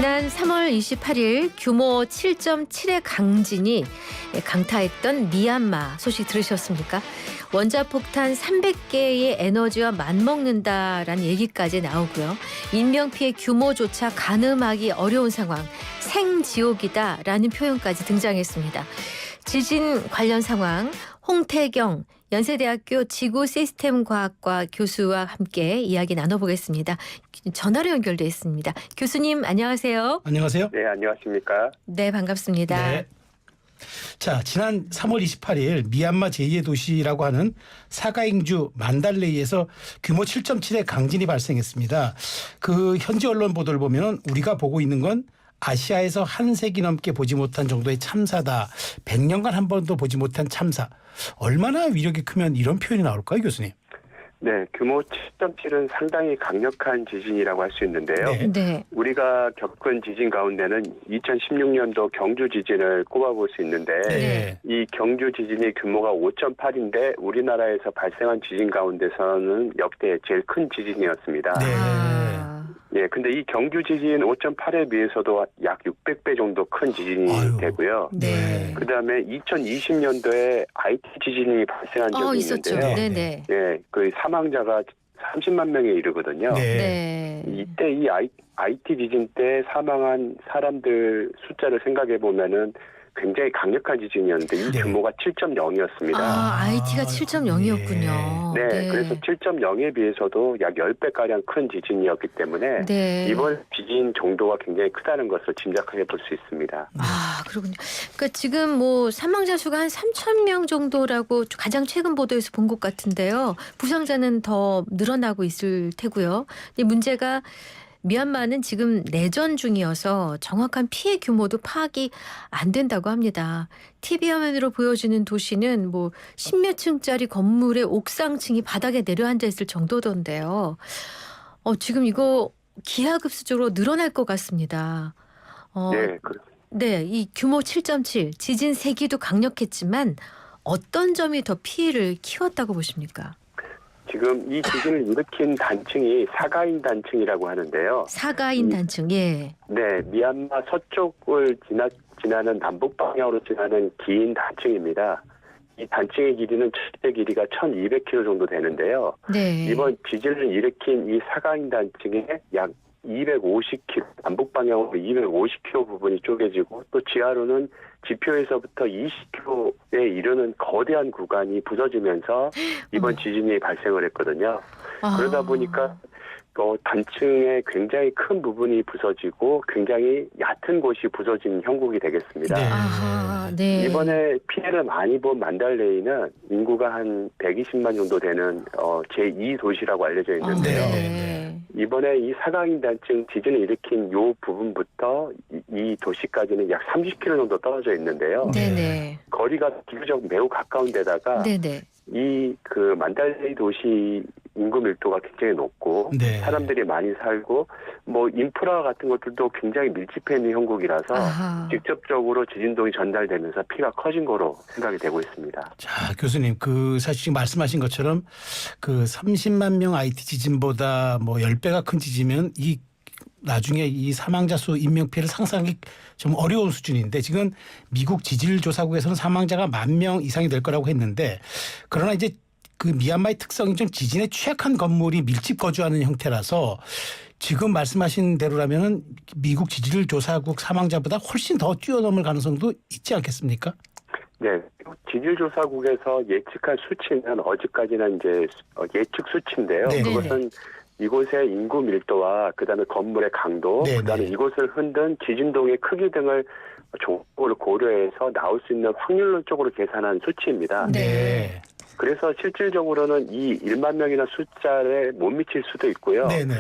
지난 3월 28일 규모 7.7의 강진이 강타했던 미얀마 소식 들으셨습니까? 원자폭탄 300개의 에너지와 맞먹는다라는 얘기까지 나오고요. 인명피해 규모조차 가늠하기 어려운 상황, 생지옥이다라는 표현까지 등장했습니다. 지진 관련 상황, 홍태경 연세대학교 지구시스템과학과 교수와 함께 이야기 나눠보겠습니다. 전화로 연결돼 있습니다. 교수님 안녕하세요. 안녕하세요. 네, 안녕하십니까. 네, 반갑습니다. 네. 자, 지난 3월 28일 미얀마 제2의 도시라고 하는 사가잉주 만달레이에서 규모 7.7의 강진이 발생했습니다. 그 현지 언론 보도를 보면 우리가 보고 있는 건 아시아에서 한 세기 넘게 보지 못한 정도의 참사다. 100년간 한 번도 보지 못한 참사. 얼마나 위력이 크면 이런 표현이 나올까요, 교수님? 네, 규모 7.7은 상당히 강력한 지진이라고 할 수 있는데요. 네. 네. 우리가 겪은 지진 가운데는 2016년도 경주 지진을 꼽아볼 수 있는데 네. 이 경주 지진이 규모가 5.8인데 우리나라에서 발생한 지진 가운데서는 역대 제일 큰 지진이었습니다. 네. 예, 근데 이 경주 지진 5.8에 비해서도 약 600배 정도 큰 지진이 아유. 되고요. 네. 그다음에 2020년도에 IT 지진이 발생한 적이 있었죠. 있는데요. 네네. 예, 그 사망자가 30만 명에 이르거든요. 네. 이때 이 IT 지진 때 사망한 사람들 숫자를 생각해 보면은 굉장히 강력한 지진이었는데 이 네. 규모가 7.0이었습니다. IT가 7.0이었군요. 네, 그래서 7.0에 비해서도 약 10배가량 큰 지진이었기 때문에 네. 이번 지진 정도가 굉장히 크다는 것을 짐작해 볼 수 있습니다. 아, 그렇군요. 그러니까 지금 뭐 사망자 수가 한 3,000명 정도라고 가장 최근 보도에서 본 것 같은데요. 부상자는 더 늘어나고 있을 테고요. 근데 문제가 미얀마는 지금 내전 중이어서 정확한 피해 규모도 파악이 안 된다고 합니다. TV 화면으로 보여지는 도시는 뭐 십몇 층짜리 건물의 옥상층이 바닥에 내려앉아 있을 정도던데요. 지금 이거 기하급수적으로 늘어날 것 같습니다. 네, 네, 이 규모 7.7 지진 세기도 강력했지만 어떤 점이 더 피해를 키웠다고 보십니까? 지금 이 지진을 일으킨 단층이 사가인 단층이라고 하는데요. 사가인 단층, 예. 네, 미얀마 서쪽을 지나는 남북 방향으로 지나는 긴 단층입니다. 이 단층의 길이는 최대 길이가 1,200km 정도 되는데요. 네. 이번 지진을 일으킨 이 사가인 단층에 약 250km, 남북 방향으로 250km 부분이 쪼개지고 또 지하로는 지표에서부터 20km에 이르는 거대한 구간이 부서지면서 이번 지진이 발생을 했거든요. 그러다 보니까 단층의 굉장히 큰 부분이 부서지고 굉장히 얕은 곳이 부서진 형국이 되겠습니다. 네. 아하, 네. 이번에 피해를 많이 본 만달레이는 인구가 한 120만 정도 되는 제2도시라고 알려져 있는데요. 네. 이번에 이 사가인 단층 지진을 일으킨 요 부분부터 이 도시까지는 약 30km 정도 떨어져 있는데요. 네네. 거리가 비교적 매우 가까운 데다가 네네. 이 그 만달레이 도시 인구 밀도가 굉장히 높고 네. 사람들이 많이 살고 뭐 인프라 같은 것들도 굉장히 밀집해 있는 형국이라서 아하. 직접적으로 지진동이 전달되면서 피가 커진 거로 생각이 되고 있습니다. 자, 교수님, 사실 지금 말씀하신 것처럼 30만 명 IT 지진보다 뭐 10배가 큰 지진이면 나중에 이 사망자 수 인명피해를 상상하기 좀 어려운 수준인데 지금 미국 지질조사국에서는 사망자가 10,000명 이상이 될 거라고 했는데 그러나 이제 그 미얀마의 특성이 좀 지진에 취약한 건물이 밀집 거주하는 형태라서 지금 말씀하신 대로라면은 미국 지질조사국 사망자보다 훨씬 더 뛰어넘을 가능성도 있지 않겠습니까? 네, 지질조사국에서 예측한 수치는 어제까지는 이제 예측 수치인데요. 네. 그것은 이곳의 인구 밀도와 그다음에 건물의 강도, 네. 그다음에 이곳을 흔든 지진동의 크기 등을 종합적으로 고려해서 나올 수 있는 확률론적으로 계산한 수치입니다. 네. 그래서 실질적으로는 이 1만 명이나 숫자에 못 미칠 수도 있고요. 네네.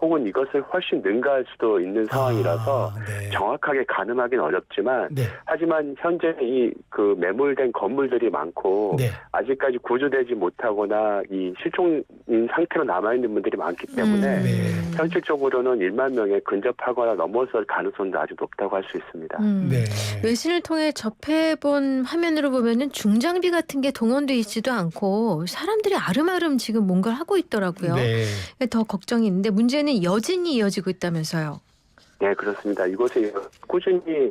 혹은 이것을 훨씬 능가할 수도 있는 상황이라서 네. 정확하게 가늠하기는 어렵지만 네. 하지만 현재 이 매몰된 건물들이 많고 네. 아직까지 구조되지 못하거나 이 실종인 상태로 남아있는 분들이 많기 때문에 네. 현실적으로는 1만 명에 근접하거나 넘어설 가능성도 아주 높다고 할 수 있습니다. 네. 외신을 통해 접해본 화면으로 보면은 중장비 같은 게 동원돼 있지도 않고 사람들이 아름아름 지금 뭔가를 하고 있더라고요. 네. 더 걱정이 있는데 문제는 여진이 이어지고 있다면서요. 네, 그렇습니다. 이곳에 꾸준히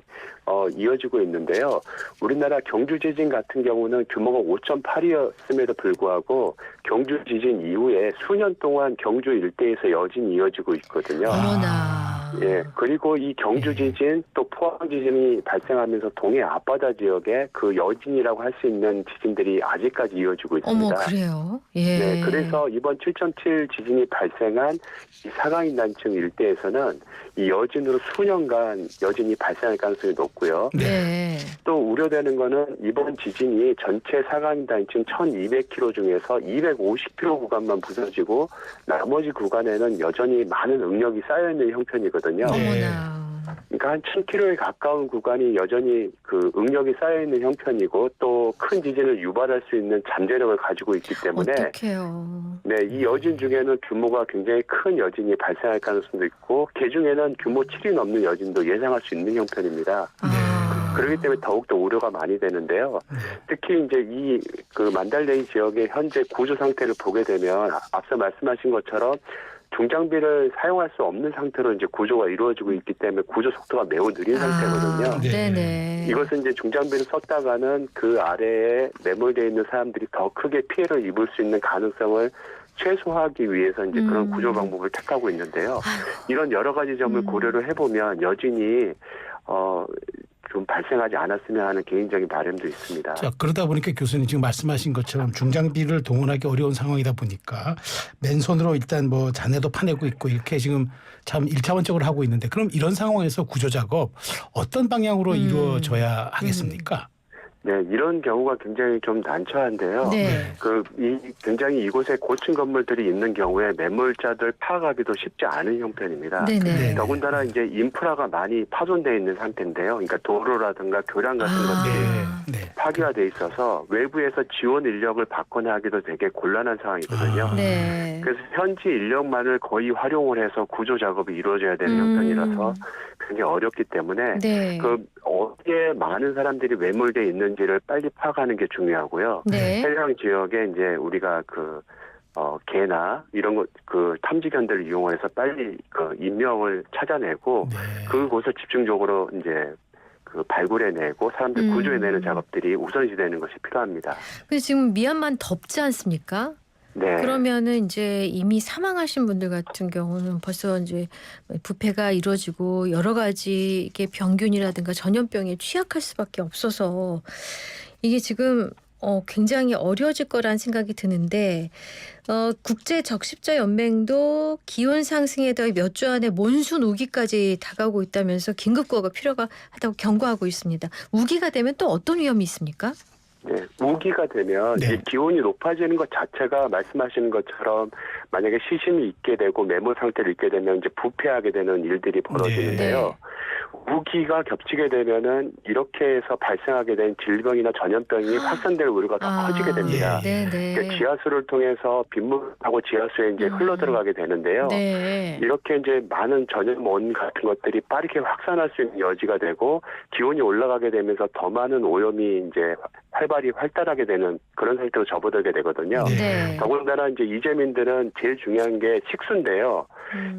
이어지고 있는데요. 우리나라 경주 지진 같은 경우는 규모가 5.8이었음에도 불구하고 경주 지진 이후에 수년 동안 경주 일대에서 여진이 이어지고 있거든요. 어머나. 예, 그리고 이 경주 지진 또 포항 지진이 발생하면서 동해 앞바다 지역에 그 여진이라고 할 수 있는 지진들이 아직까지 이어지고 있습니다. 어머, 그래요? 예. 네, 그래서 이번 7.7 지진이 발생한 이 사강인 단층 일대에서는 이 여진으로 수년간 여진이 발생할 가능성이 높고요. 네. 또 우려되는 거는 이번 지진이 전체 사강인 단층 1200km 중에서 250km 구간만 부서지고 나머지 구간에는 여전히 많은 응력이 쌓여있는 형편이거든요. 어머나. 그러니까 한 1000km에 가까운 구간이 여전히 그 응력이 쌓여있는 형편이고 또 큰 지진을 유발할 수 있는 잠재력을 가지고 있기 때문에 어떡해요. 네, 이 여진 중에는 규모가 굉장히 큰 여진이 발생할 가능성도 있고 개중에는 규모 7이 넘는 여진도 예상할 수 있는 형편입니다. 아. 그렇기 때문에 더욱더 우려가 많이 되는데요. 특히 이제 이 그 만달레이 지역의 현재 구조 상태를 보게 되면 앞서 말씀하신 것처럼 중장비를 사용할 수 없는 상태로 이제 구조가 이루어지고 있기 때문에 구조 속도가 매우 느린 상태거든요. 네네. 이것은 이제 중장비를 썼다가는 그 아래에 매몰되어 있는 사람들이 더 크게 피해를 입을 수 있는 가능성을 최소화하기 위해서 이제 그런 구조 방법을 택하고 있는데요. 이런 여러 가지 점을 고려를 해보면 여진이 좀 발생하지 않았으면 하는 개인적인 바람도 있습니다. 자, 그러다 보니까 교수님 지금 말씀하신 것처럼 중장비를 동원하기 어려운 상황이다 보니까 맨손으로 일단 뭐 잔해도 파내고 있고 이렇게 지금 참 1차원적으로 하고 있는데 그럼 이런 상황에서 구조 작업 어떤 방향으로 이루어져야 하겠습니까? 네, 이런 경우가 굉장히 좀 난처한데요. 네. 굉장히 이곳에 고층 건물들이 있는 경우에 매몰자들 파악하기도 쉽지 않은 형편입니다. 네네. 더군다나 이제 인프라가 많이 파손되어 있는 상태인데요. 그러니까 도로라든가 교량 같은 것들이 네. 파괴가 돼 있어서 외부에서 지원 인력을 받거나 하기도 되게 곤란한 상황이거든요. 네. 그래서 현지 인력만을 거의 활용을 해서 구조 작업이 이루어져야 되는 형편이라서 굉장히 어렵기 때문에 네. 어디에 많은 사람들이 매몰돼 있는지를 빨리 파악하는 게 중요하고요. 네. 해당 지역에 이제 우리가 개나 이런 그 탐지견들을 이용해서 빨리 그 인명을 찾아내고 그곳을 집중적으로 이제 그 발굴해내고 사람들 구조해내는 작업들이 우선시되는 것이 필요합니다. 근데 지금 미얀마는 덥지 않습니까? 네. 그러면은 이제 이미 사망하신 분들 같은 경우는 벌써 이제 부패가 이루어지고 여러 가지 이게 병균이라든가 전염병에 취약할 수밖에 없어서 이게 지금 굉장히 어려워질 거라는 생각이 드는데 국제 적십자 연맹도 기온 상승에 더해 몇 주 안에 몬순 우기까지 다가오고 있다면서 긴급 구호가 필요하다고 경고하고 있습니다. 우기가 되면 또 어떤 위험이 있습니까? 네, 우기가 되면 이 기온이 높아지는 것 자체가 말씀하시는 것처럼 만약에 시심이 있게 되고 매몰 상태를 있게 되면 이제 부패하게 되는 일들이 벌어지는데요. 우기가 겹치게 되면은 이렇게 해서 발생하게 된 질병이나 전염병이 확산될 우려가 더 커지게 됩니다. 그러니까 지하수를 통해서 빗물하고 지하수에 이제 흘러 들어가게 되는데요. 이렇게 이제 많은 전염원 같은 것들이 빠르게 확산할 수 있는 여지가 되고 기온이 올라가게 되면서 더 많은 오염이 이제 활발히 활달하게 되는 그런 상태로 접어들게 되거든요. 더군다나 이제 이재민들은 제일 중요한 게 식수인데요.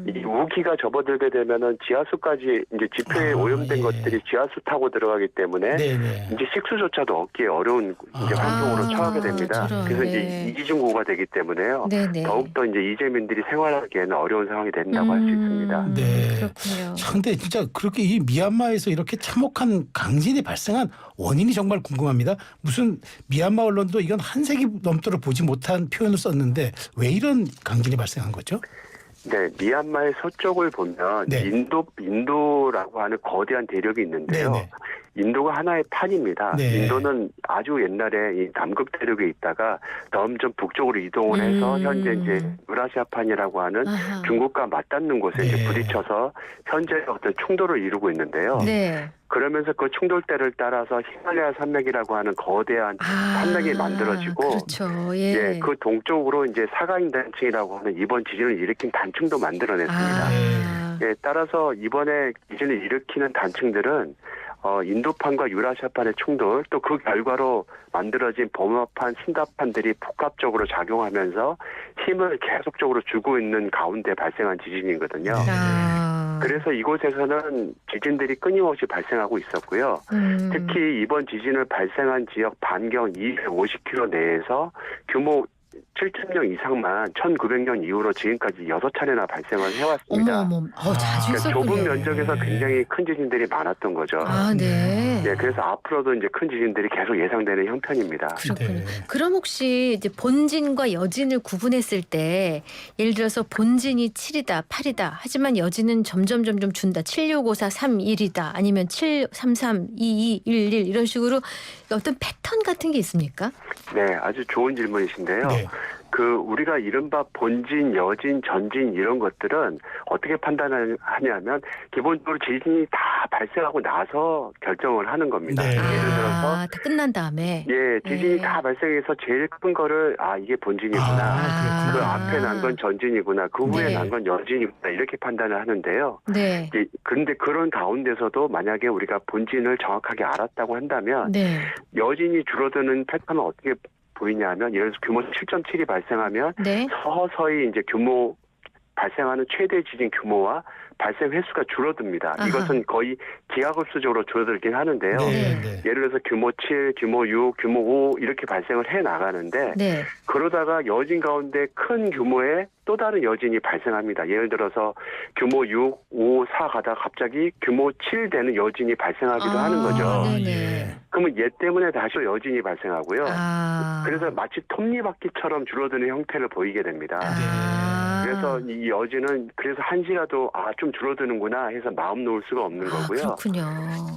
이 우기가 접어들게 되면은 지하수까지 이제 지표에 오염된 것들이 지하수 타고 들어가기 때문에 이제 식수조차도 얻기 어려운 이제 환경으로 처하게 됩니다. 그래서 이제 이기중고가 되기 때문에요. 더욱더 이제 이재민들이 생활하기에는 어려운 상황이 된다고 할 수 있습니다. 네. 그렇군요. 근데 진짜 그렇게 이 미얀마에서 이렇게 참혹한 강진이 발생한 원인이 정말 궁금합니다. 무슨 미얀마 언론도 이건 한 세기 넘도록 보지 못한 표현을 썼는데 왜 이런 강진이 발생한 거죠? 네, 미얀마의 서쪽을 보면 인도라고 하는 거대한 대륙이 있는데요. 인도가 하나의 판입니다. 인도는 아주 옛날에 이 남극 대륙에 있다가 점점 북쪽으로 이동을 해서 현재 이제 유라시아판이라고 하는 중국과 맞닿는 곳에 이제 부딪혀서 현재 어떤 충돌을 이루고 있는데요. 그러면서 그 충돌대를 따라서 히말라야 산맥이라고 하는 거대한 산맥이 만들어지고, 그 동쪽으로 이제 사가인 단층이라고 하는 이번 지진을 일으킨 단층도 만들어냈습니다. 따라서 이번에 지진을 일으키는 단층들은 인도판과 유라시아판의 충돌 또 그 결과로 만들어진 범화판, 신다판들이 복합적으로 작용하면서 힘을 계속적으로 주고 있는 가운데 발생한 지진이거든요. 그래서 이곳에서는 지진들이 끊임없이 발생하고 있었고요. 특히 이번 지진을 발생한 지역 반경 250km 내에서 규모 7,000명 이상만 1900년 이후로 지금까지 6차례나 발생을 해왔습니다. 어머, 자주 그러니까 있었군요. 좁은 면적에서 굉장히 큰 지진들이 많았던 거죠. 아, 네. 네, 그래서 앞으로도 이제 큰 지진들이 계속 예상되는 형편입니다. 그렇군요. 네. 그럼 혹시 이제 본진과 여진을 구분했을 때 예를 들어서 본진이 7이다, 8이다. 하지만 여진은 점점 준다. 7654 31이다. 아니면 733 22 11 이런 식으로 어떤 패턴 같은 게 있습니까? 네, 아주 좋은 질문이신데요. 네. 우리가 이른바 본진, 여진, 전진 이런 것들은 어떻게 판단하냐면 기본적으로 지진이 다 발생하고 나서 결정을 하는 겁니다. 네. 예를 들어서 다 끝난 다음에. 지진이 네. 다 발생해서 제일 큰 거를 이게 본진이구나. 그 앞에 난 건 전진이구나. 그 후에 네. 난 건 여진이구나. 이렇게 판단을 하는데요. 네. 그런데 그런 가운데서도 만약에 우리가 본진을 정확하게 알았다고 한다면 네. 여진이 줄어드는 패턴은 어떻게 보이냐면 예를 들어서 규모 7.7이 발생하면 네. 서서히 이제 발생하는 최대 지진 규모와 발생 횟수가 줄어듭니다. 아하. 이것은 거의 기하급수적으로 줄어들긴 하는데요. 네. 네. 예를 들어서 규모 7, 규모 6, 규모 5 이렇게 발생을 해 나가는데 네. 그러다가 여진 가운데 큰 규모의 또 다른 여진이 발생합니다. 예를 들어서 규모 6, 5, 4 가다가 갑자기 규모 7 되는 여진이 발생하기도 하는 거죠. 네네. 그러면 얘 때문에 다시 여진이 발생하고요. 그래서 마치 톱니바퀴처럼 줄어드는 형태를 보이게 됩니다. 그래서 이 여진은 그래서 한시라도 좀 줄어드는구나 해서 마음 놓을 수가 없는 거고요. 그렇군요.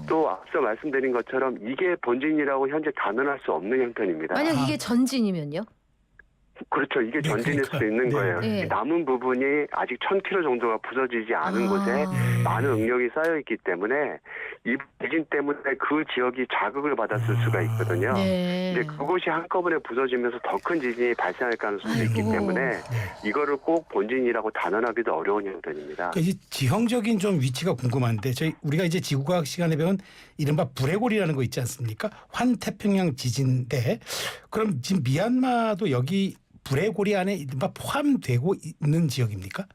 또 앞서 말씀드린 것처럼 이게 본진이라고 현재 단언할 수 없는 형편입니다. 만약 이게 전진이면요? 그렇죠. 이게 네, 전진일 그러니까. 수도 있는 네. 거예요. 네. 남은 부분이 아직 1000km 정도가 부서지지 않은 곳에 네. 많은 응력이 쌓여 있기 때문에 이 지진 때문에 그 지역이 자극을 받았을 수가 있거든요. 네. 근데 그곳이 한꺼번에 부서지면서 더 큰 지진이 발생할 가능성도 있기 아이고. 때문에 이거를 꼭 본진이라고 단언하기도 어려운 형편입니다. 그러니까 이 지형적인 좀 위치가 궁금한데 우리가 이제 지구과학 시간에 배운 이른바 불레골이라는 거 있지 않습니까? 환태평양 지진대. 그럼 지금 미얀마도 여기 불레골이 안에 이른바 포함되고 있는 지역입니까?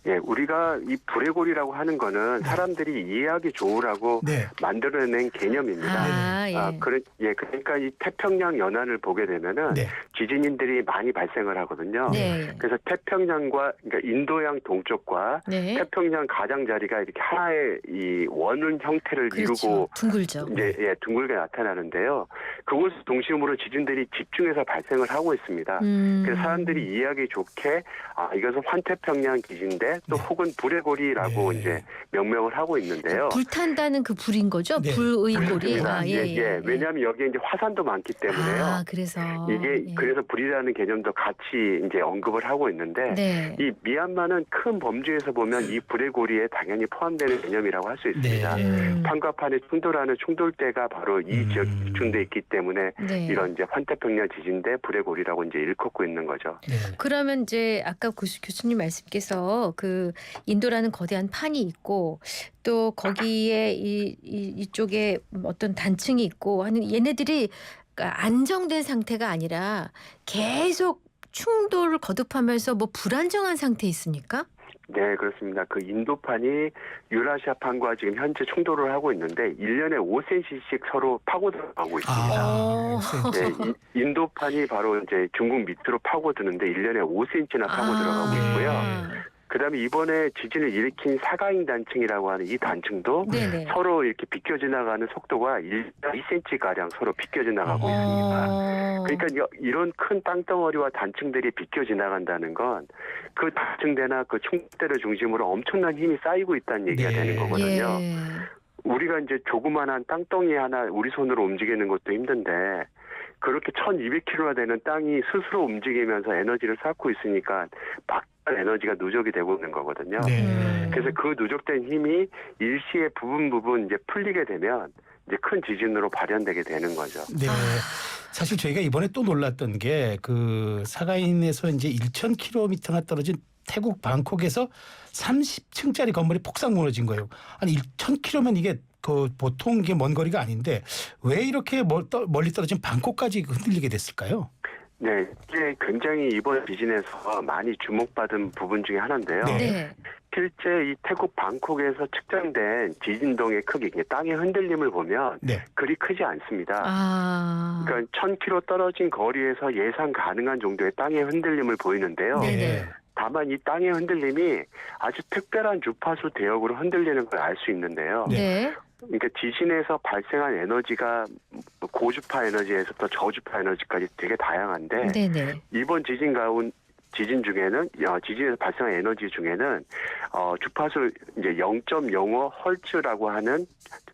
예, 우리가 이 불레골이라고 하는 거는 사람들이 이해하기 좋으라고 네. 만들어낸 개념입니다. 예. 그러니까 이 태평양 연안을 보게 되면은 네. 지진들이 많이 발생을 하거든요. 네. 그래서 태평양과 그러니까 인도양 동쪽과 네. 태평양 가장자리가 이렇게 하나의 이 원은 형태를 그렇죠. 이루고 둥글죠. 이제 둥글게 나타나는데요. 그곳을 중심으로 지진들이 집중해서 발생을 하고 있습니다. 그래서 사람들이 이해하기 좋게 이것은 환태평양 지진대 또 네. 혹은 불레골이라고 네. 이제 명명을 하고 있는데요. 불탄다는 그 불인 거죠? 네. 불의 골이. 그렇습니다. 예. 왜냐하면 여기에 이제 화산도 많기 때문에요. 그래서 이게 예. 그래서 불이라는 개념도 같이 이제 언급을 하고 있는데 네. 이 미얀마는 큰 범주에서 보면 이 불의 고리에 당연히 포함되는 개념이라고 할 수 있습니다. 네. 판과판에 충돌하는 충돌대가 바로 이 지역에 집중돼 있기 때문에 네. 이런 이제 환태평양 지진대 불의 고리라고 이제 일컫고 있는 거죠. 네. 그러면 이제 아까 교수님 말씀께서 그 인도라는 거대한 판이 있고 또 거기에 이쪽에 어떤 단층이 있고 하는 얘네들이 그러니까 안정된 상태가 아니라 계속 충돌을 거듭하면서 뭐 불안정한 상태에 있습니까? 네, 그렇습니다. 그 인도판이 유라시아판과 지금 현재 충돌을 하고 있는데 1년에 5cm씩 서로 파고 들어가고 있습니다. 네, 인도판이 바로 이제 중국 밑으로 파고드는데 1년에 5cm나 파고 들어가고 있고요. 그다음에 이번에 지진을 일으킨 사가잉 단층이라고 하는 이 단층도 네네. 서로 이렇게 비껴 지나가는 속도가 2cm 가량 서로 비껴 지나가고 있습니다. 그러니까 이런 큰 땅덩어리와 단층들이 비껴 지나간다는 건 그 단층대나 그 충돌대를 중심으로 엄청난 힘이 쌓이고 있다는 얘기가 되는 거거든요. 예. 우리가 이제 조그만한 땅덩이 하나 우리 손으로 움직이는 것도 힘든데 그렇게 1200km나 되는 땅이 스스로 움직이면서 에너지를 쌓고 있으니까 막대한 에너지가 누적이 되고 있는 거거든요. 네. 그래서 그 누적된 힘이 일시에 부분 이제 풀리게 되면 이제 큰 지진으로 발현되게 되는 거죠. 네. 사실 저희가 이번에 또 놀랐던 게 그 사가인에서 이제 1,000km나 떨어진 태국 방콕에서 30층짜리 건물이 폭삭 무너진 거예요. 아니 1,000km면 이게 그 보통 이게 먼 거리가 아닌데 왜 이렇게 멀리 떨어진 방콕까지 흔들리게 됐을까요? 네, 이게 굉장히 이번 지진에서 많이 주목받은 부분 중에 하나인데요. 네. 네. 실제 이 태국 방콕에서 측정된 지진동의 크기, 이게 땅의 흔들림을 보면 네. 그리 크지 않습니다. 아. 그러니까 1000km 떨어진 거리에서 예상 가능한 정도의 땅의 흔들림을 보이는데요. 네. 다만 이 땅의 흔들림이 아주 특별한 주파수 대역으로 흔들리는 걸 알 수 있는데요. 네. 그러니까 지진에서 발생한 에너지가 고주파 에너지에서부터 저주파 에너지까지 되게 다양한데 네네. 이번 지진 중에는 지진에서 발생한 에너지 중에는 주파수 이제 0.05 헐츠라고 하는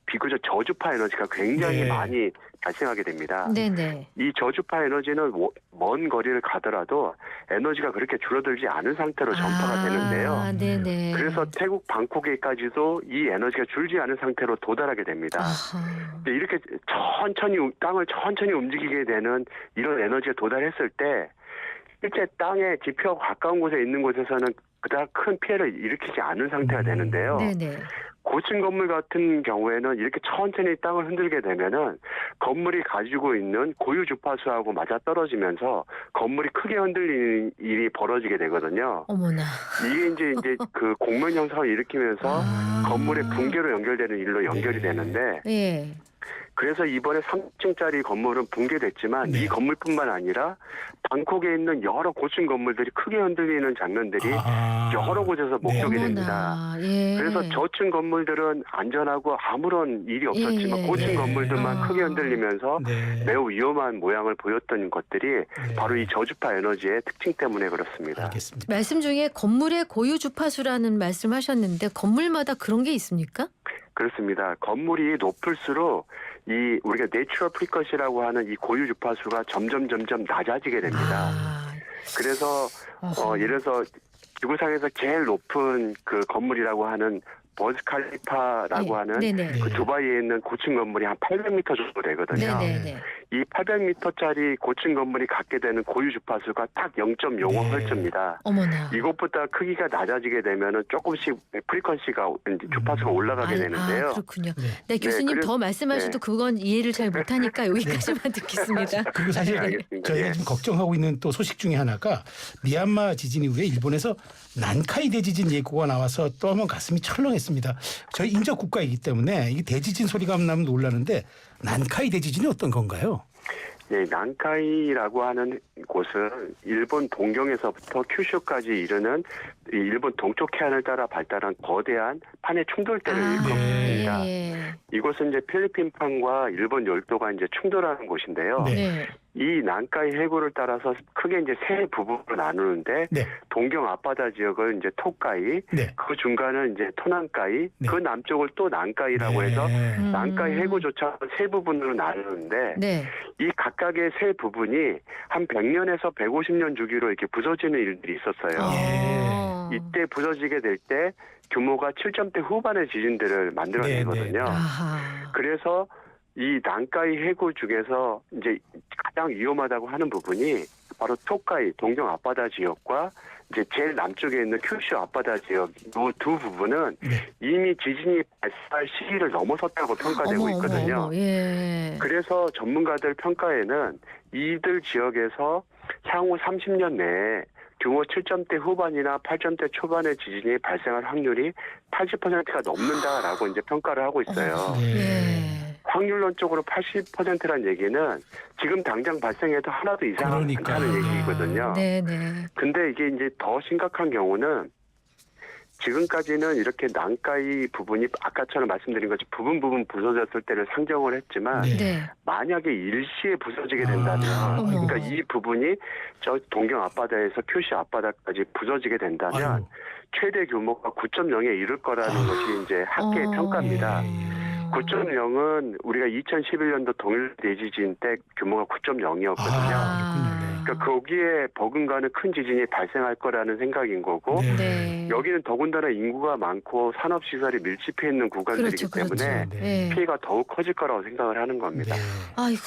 비교적 저주파 에너지가 굉장히 네. 많이 발생하게 됩니다. 네네. 이 저주파 에너지는 먼 거리를 가더라도 에너지가 그렇게 줄어들지 않은 상태로 전파가 되는데요. 네네. 그래서 태국 방콕에까지도 이 에너지가 줄지 않은 상태로 도달하게 됩니다. 아하. 근데 이렇게 땅을 천천히 움직이게 되는 이런 에너지에 도달했을 때 실제 땅에 지표가 가까운 곳에 있는 곳에서는 그다지 큰 피해를 일으키지 않은 상태가 되는데요. 네네. 고층 건물 같은 경우에는 이렇게 천천히 땅을 흔들게 되면은 건물이 가지고 있는 고유 주파수하고 맞아 떨어지면서 건물이 크게 흔들리는 일이 벌어지게 되거든요. 어머나. 이게 이제 그 공면 현상을 일으키면서 아. 건물의 붕괴로 연결되는 일로 연결이 네. 되는데 예. 그래서 이번에 3층짜리 건물은 붕괴됐지만 네. 이 건물뿐만 아니라 방콕에 있는 여러 고층 건물들이 크게 흔들리는 장면들이 여러 곳에서 목격이 네. 됩니다. 어머나. 예. 그래서 저층 건물들은 안전하고 아무런 일이 없었지만 예. 고층 네. 건물들만 아. 크게 흔들리면서 네. 매우 위험한 모양을 보였던 것들이 네. 바로 이 저주파 에너지의 특징 때문에 그렇습니다. 알겠습니다. 말씀 중에 건물의 고유 주파수라는 말씀하셨는데 건물마다 그런 게 있습니까? 그렇습니다. 건물이 높을수록 이 우리가 내추럴 프리커시라고 하는 이 고유 주파수가 점점 낮아지게 됩니다. 아. 그래서 어허. 예를 들어서 지구상에서 제일 높은 그 건물이라고 하는 버즈 칼리파라고 예. 하는 네네. 그 두바이에 있는 고층 건물이 한 800m 정도 되거든요. 네네네. 이 800m짜리 고층 건물이 갖게 되는 고유 주파수가 딱 0.05 네. 헐츠입니다. 어머나. 이것보다 크기가 낮아지게 되면은 조금씩 프리퀀시가 주파수가 올라가게 되는데요. 그렇군요. 네. 네, 교수님 그래서- 더 말씀하셔도 그건 이해를 잘 못하니까 여기까지만 듣겠습니다. 그리고 사실 네, 알겠습니다. 저희가 예. 지금 걱정하고 있는 또 소식 중에 하나가 미얀마 지진 이후에 일본에서 난카이 대지진 예고가 나와서 또 한번 가슴이 철렁했습니다. 저희 인접 국가이기 때문에 이 대지진 소리가 나면 놀라는데 난카이 대지진이 어떤 건가요? 예, 난카이라고 하는 곳은 일본 동경에서부터 큐슈까지 이르는 이 일본 동쪽 해안을 따라 발달한 거대한 판의 충돌대를 일컫습니다. 예. 이곳은 이제 필리핀판과 일본 열도가 이제 충돌하는 곳인데요. 네. 네. 이 난카이 해구를 따라서 크게 이제 세 부분으로 나누는데 네. 동경 앞바다 지역을 이제 토카이, 네. 그 중간은 이제 토난카이, 네. 그 남쪽을 또 난카이라고 해서 음. 난카이 해구조차 세 부분으로 나누는데 네. 이 각각의 세 부분이 한 100년에서 150년 주기로 이렇게 부서지는 일들이 있었어요. 어. 이때 부서지게 될 때 규모가 7점대 후반의 지진들을 만들어내거든요. 아하. 그래서 이 난카이 해구 중에서 이제 가장 위험하다고 하는 부분이 바로 토카이 동경 앞바다 지역과 이제 제일 남쪽에 있는 큐슈 앞바다 지역 이 두 부분은 네. 이미 지진이 발생할 시기를 넘어섰다고 평가되고 있거든요. 예. 그래서 전문가들 평가에는 이들 지역에서 향후 30년 내에 규모 7점대 후반이나 8점대 초반의 지진이 발생할 확률이 80%가 넘는다라고 이제 평가를 하고 있어요. 예. 확률론적으로 80%란 얘기는 지금 당장 발생해도 하나도 이상하지 그러니까. 않다는 얘기거든요. 네네. 근데 이게 이제 더 심각한 경우는 지금까지는 이렇게 난카이 부분이 아까처럼 말씀드린 것처럼 부분 부서졌을 때를 상정을 했지만 네. 네. 만약에 일시에 부서지게 된다면 어머. 그러니까 이 부분이 저 동경 앞바다에서 큐슈 앞바다까지 부서지게 된다면 아유. 최대 규모가 9.0에 이를 거라는 것이 이제 학계의 평가입니다. 예. 9.0은 우리가 2011년도 동일 대지진 때 규모가 9.0이었거든요. 그렇군요. 네. 그러니까 거기에 버금가는 큰 지진이 발생할 거라는 생각인 거고 네. 네. 여기는 더군다나 인구가 많고 산업시설이 밀집해 있는 구간들이기 그렇죠. 때문에 네. 예. 피해가 더욱 커질 거라고 생각을 하는 겁니다. 네. 아이고,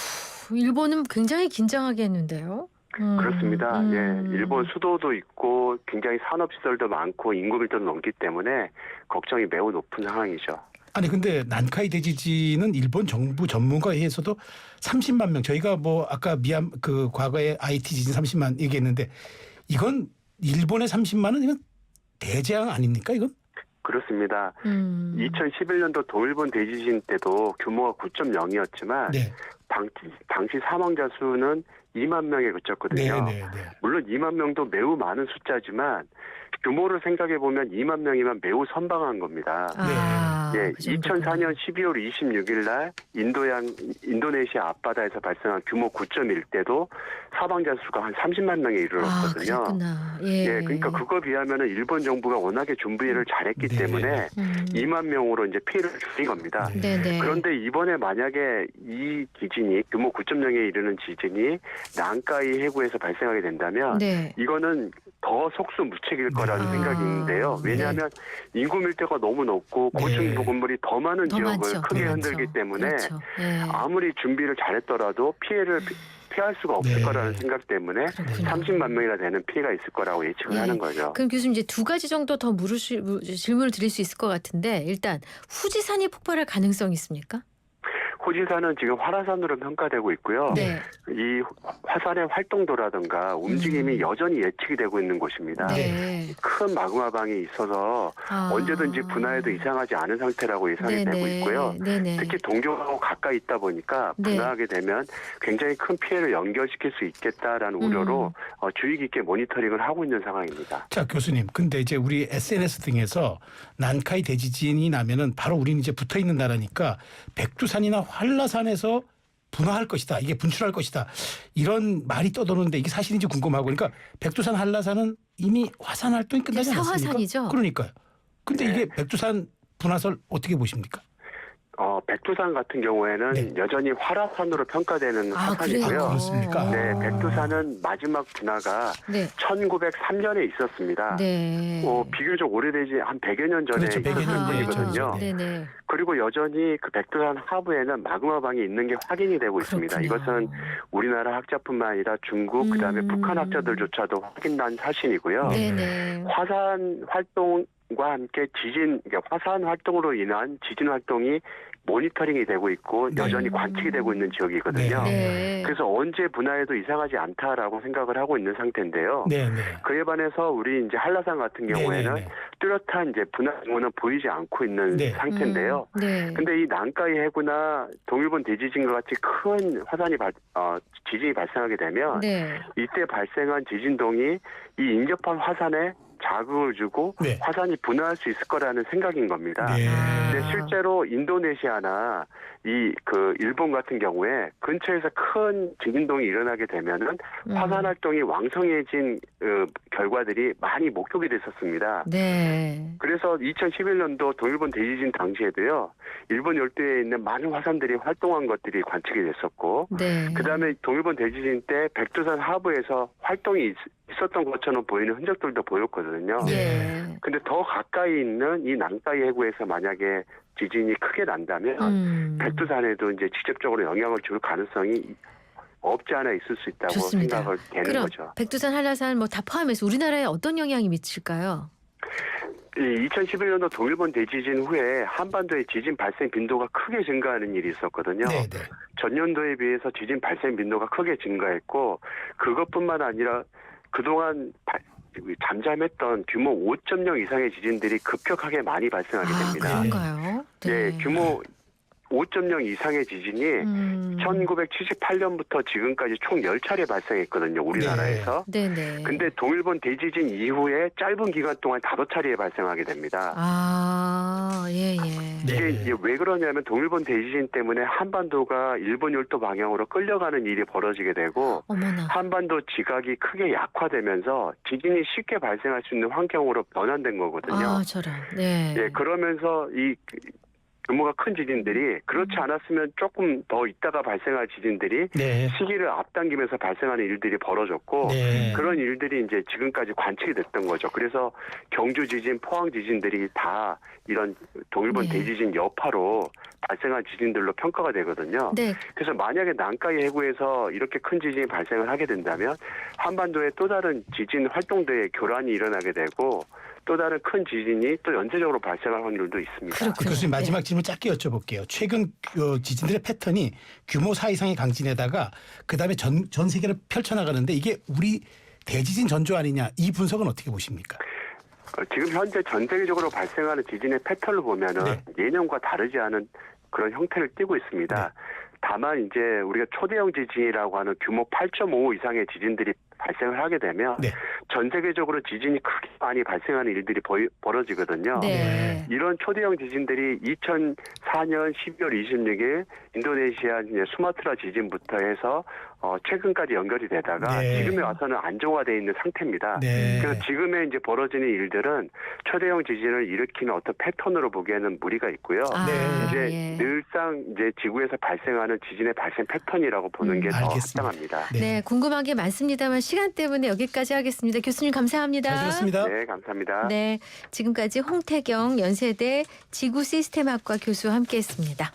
일본은 굉장히 긴장하겠는데요. 그렇습니다. 예, 일본 수도도 있고 굉장히 산업시설도 많고 인구 밀도도 높기 때문에 걱정이 매우 높은 상황이죠. 아니 근데 난카이 대지진은 일본 정부 전문가회에서도 30만 명 저희가 뭐 아까 미얀 그 과거에 IT 지진 30만 얘기했는데 이건 일본의 30만은 이건 대재앙 아닙니까 이건? 그렇습니다. 2011년도 동일본 대지진 때도 규모가 9.0이었지만 네. 당시 사망자 수는 2만 명에 그쳤거든요. 네. 물론 2만 명도 매우 많은 숫자지만 규모를 생각해 보면 2만 명이면 매우 선방한 겁니다. 예, 그 정도구나. 2004년 12월 26일 날 인도네시아 앞바다에서 발생한 규모 9.1 때도 사망자 수가 한 30만 명에 이르렀거든요. 그렇구나. 예. 예, 그러니까 그거 비하면은 일본 정부가 워낙에 준비를 잘했기 네. 때문에 2만 명으로 이제 피해를 줄인 겁니다. 네네. 그런데 이번에 만약에 이 지진이 규모 9.0에 이르는 지진이 난카이 해구에서 발생하게 된다면 네. 이거는 더 속수무책일 거라는 아, 생각이 있는데요. 왜냐하면 인구 밀도가 너무 높고 고층 건물이 더 많은 더 지역을 많죠. 크게 더 흔들기 많죠. 때문에 그렇죠. 예. 아무리 준비를 잘했더라도 피해를 피할 수가 없을 네. 거라는 생각 때문에 그렇군요. 30만 명이나 되는 피해가 있을 거라고 예측을 예. 하는 거죠. 그럼 교수님 이제 두 가지 정도 더 질문을 드릴 수 있을 것 같은데 일단 후지산이 폭발할 가능성이 있습니까? 후지산은 지금 활화산으로 평가되고 있고요. 네. 이 화산의 활동도라든가 움직임이 여전히 예측이 되고 있는 곳입니다. 네. 큰 마그마방이 있어서 언제든지 분화해도 이상하지 않은 상태라고 예상이 되고 있고요. 네네. 특히 동쪽하고 가까이 있다 보니까 네. 분화하게 되면 굉장히 큰 피해를 연결시킬 수 있겠다라는 우려로 주의 깊게 모니터링을 하고 있는 상황입니다. 자 교수님, 근데 이제 우리 SNS 등에서 난카이 대지진이 나면은 바로 우리는 이제 붙어 있는 나라니까 백두산이나 한라산에서 분화할 것이다. 이게 분출할 것이다. 이런 말이 떠도는데 이게 사실인지 궁금하고 그러니까 백두산 한라산은 이미 화산 활동이 끝나지 않았습니까? 사화산이죠. 그러니까요. 근데 네. 이게 백두산 분화설 어떻게 보십니까? 백두산 같은 경우에는 네. 여전히 활화산으로 평가되는 화산이고요. 그래요? 그렇습니까? 네, 백두산은 마지막 분화가 네. 1903년에 있었습니다. 네. 비교적 오래되지 한 100여 년 전에 그렇죠. 100여 년 분이거든요. 전이죠. 네네. 그리고 여전히 그 백두산 하부에는 마그마방이 있는 게 확인이 되고 있습니다. 그렇군요. 이것은 우리나라 학자뿐만 아니라 중국 그다음에 북한 학자들조차도 확인한 사실이고요. 네네. 화산 활동과 함께 그러니까 화산 활동으로 인한 지진 활동이 모니터링이 되고 있고 네. 여전히 관측이 되고 있는 지역이거든요. 네. 그래서 언제 분화해도 이상하지 않다라고 생각을 하고 있는 상태인데요. 네. 그에 반해서 우리 이제 한라산 같은 경우에는 네. 뚜렷한 이제 분화 징후는 보이지 않고 있는 네. 상태인데요. 네. 근데 이 난카이 해구나 동일본 대지진과 같이 큰 지진이 발생하게 되면 네. 이때 발생한 지진동이 이 인접한 화산에 자극을 주고 네. 화산이 분화할 수 있을 거라는 생각인 겁니다. 네. 근데 실제로 인도네시아나 일본 같은 경우에 근처에서 큰 지진동이 일어나게 되면은 화산 활동이 왕성해진 결과들이 많이 목격이 됐었습니다. 네. 그래서 2011년도 동일본 대지진 당시에도요, 일본 열도에 있는 많은 화산들이 활동한 것들이 관측이 됐었고, 네. 그다음에 동일본 대지진 때 백두산 하부에서 활동이 있었던 것처럼 보이는 흔적들도 보였거든요. 예. 근데 더 가까이 있는 이 난카이 해구에서 만약에 지진이 크게 난다면 백두산에도 이제 직접적으로 영향을 줄 가능성이 없지 않아 있을 수 있다고 좋습니다. 생각을 되는 그럼 거죠. 백두산, 한라산 다 포함해서 우리나라에 어떤 영향이 미칠까요? 이 2011년도 동일본 대지진 후에 한반도의 지진 발생 빈도가 크게 증가하는 일이 있었거든요. 네. 전년도에 비해서 지진 발생 빈도가 크게 증가했고 그것뿐만 아니라 그동안 잠잠했던 규모 5.0 이상의 지진들이 급격하게 많이 발생하게 됩니다. 그런가요? 네, 규모 5.0 이상의 지진이 1978년부터 지금까지 총 10차례 발생했거든요. 우리나라에서. 네네. 근데 동일본 대지진 이후에 짧은 기간 동안 5차례에 발생하게 됩니다. 예. 이게 왜 그러냐면 동일본 대지진 때문에 한반도가 일본 열도 방향으로 끌려가는 일이 벌어지게 되고 어머나. 한반도 지각이 크게 약화되면서 지진이 쉽게 발생할 수 있는 환경으로 변환된 거거든요. 저런. 네. 예, 그러면서 이 규모가 큰 지진들이 그렇지 않았으면 조금 더 있다가 발생할 지진들이 네. 시기를 앞당기면서 발생하는 일들이 벌어졌고 네. 그런 일들이 이제 지금까지 관측이 됐던 거죠. 그래서 경주 지진, 포항 지진들이 다 이런 동일본 네. 대지진 여파로 발생한 지진들로 평가가 되거든요. 네. 그래서 만약에 난카이 해구에서 이렇게 큰 지진이 발생을 하게 된다면 한반도에 또 다른 지진 활동대의 교란이 일어나게 되고 또 다른 큰 지진이 또 연쇄적으로 발생할 확률도 있습니다. 그렇군요. 교수님 마지막 네. 질문 짧게 여쭤볼게요. 최근 지진들의 패턴이 규모 4 이상의 강진에다가 그다음에 전 세계를 펼쳐나가는데 이게 우리 대지진 전조 아니냐, 이 분석은 어떻게 보십니까? 지금 현재 전 세계적으로 발생하는 지진의 패턴을 보면은 네. 예년과 다르지 않은 그런 형태를 띠고 있습니다. 네. 다만 이제 우리가 초대형 지진이라고 하는 규모 8.5 이상의 지진들이 발생을 하게 되면 네. 전 세계적으로 지진이 크게 많이 발생하는 일들이 벌어지거든요. 네. 이런 초대형 지진들이 2004년 12월 26일 인도네시아 이제 수마트라 지진부터 해서 최근까지 연결이 되다가 네. 지금에 와서는 안정화되어 있는 상태입니다. 네. 그래서 지금에 이제 벌어지는 일들은 초대형 지진을 일으키는 어떤 패턴으로 보기에는 무리가 있고요. 아, 네. 이제 예. 늘상 이제 지구에서 발생하는 지진의 발생 패턴이라고 보는 게 더 알겠습니다. 합당합니다. 네, 궁금한 게 많습니다만 시간 때문에 여기까지 하겠습니다. 교수님 감사합니다. 잘 들었습니다. 네, 감사합니다. 네, 지금까지 홍태경 연세대 지구시스템학과 교수와 함께했습니다.